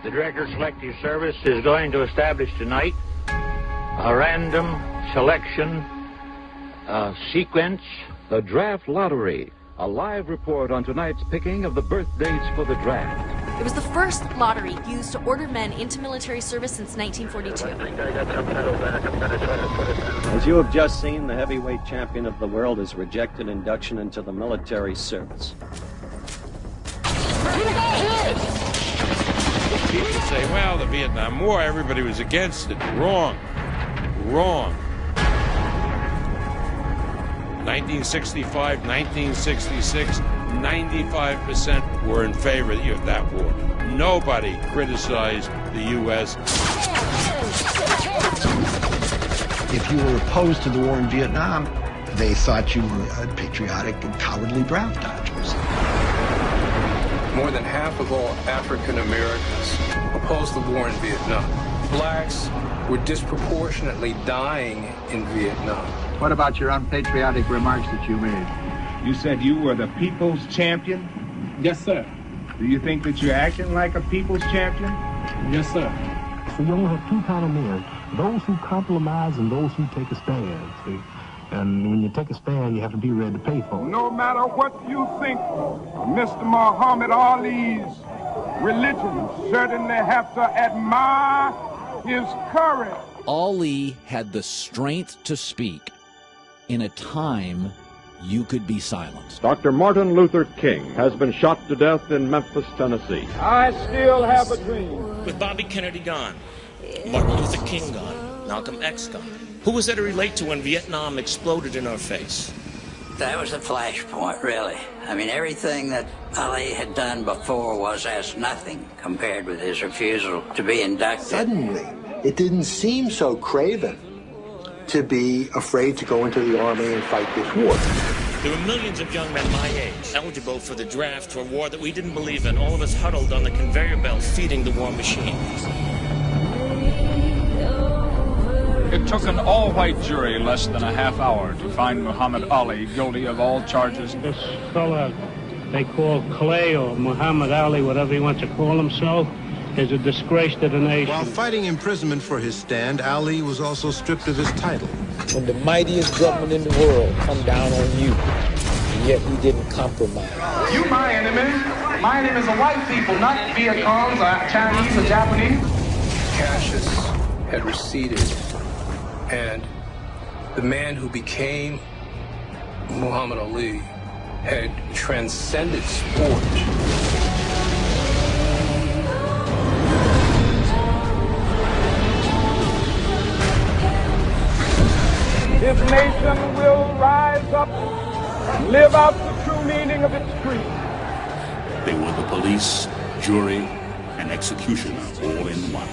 The Director Selective Service is going to establish tonight a random selection sequence. The Draft Lottery, a live report on tonight's picking of the birth dates for the draft. It was the first lottery used to order men into military service since 1942. As you have just seen, the heavyweight champion of the world has rejected induction into the military service. People say, well, the Vietnam War, everybody was against it. Wrong. Wrong. 1965, 1966, 95% were in favor of that war. Nobody criticized the U.S. If you were opposed to the war in Vietnam, they thought you were patriotic and cowardly draft dodgers. More than half of all African Americans opposed the war in Vietnam. Blacks were disproportionately dying in Vietnam. What about your unpatriotic remarks that you made? You said you were the people's champion? Yes, sir. Do you think that you're acting like a people's champion? Yes, sir. So you only have two kind of men, those who compromise and those who take a stand, see? And when you take a stand, you have to be ready to pay for it. No matter what you think of Mr. Muhammad Ali's religion, certainly have to admire his courage. Ali had the strength to speak in a time you could be silenced. Dr. Martin Luther King has been shot to death in Memphis, Tennessee. I still have a dream. With Bobby Kennedy gone, Martin Luther King gone, Malcolm X gone, who was there to relate to when Vietnam exploded in our face? That was a flashpoint, really. I mean, everything that Ali had done before was as nothing compared with his refusal to be inducted. Suddenly, it didn't seem so craven to be afraid to go into the army and fight this war. There were millions of young men my age eligible for the draft for a war that we didn't believe in, all of us huddled on the conveyor belt feeding the war machine. It took an all-white jury less than a half hour to find Muhammad Ali guilty of all charges. This fella they call Clay or Muhammad Ali, whatever he wants to call himself, is a disgrace to the nation. While fighting imprisonment for his stand, Ali was also stripped of his title. When the mightiest government in the world come down on you, and yet you didn't compromise. You my enemy. My enemies are white people, not Viet Congs or Chinese or Japanese. Cassius had receded, and the man who became Muhammad Ali had transcended sport. This nation will rise up and live out the true meaning of its creed. They were the police, jury, and executioner all in one.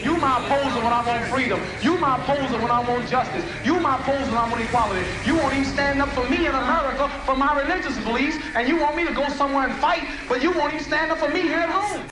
You my opposer when I want freedom. You my opposer when I want justice. You my opposer when I want equality. You won't even stand up for me in America for my religious beliefs, and you want me to go somewhere and fight, but you won't even stand up for me here at home.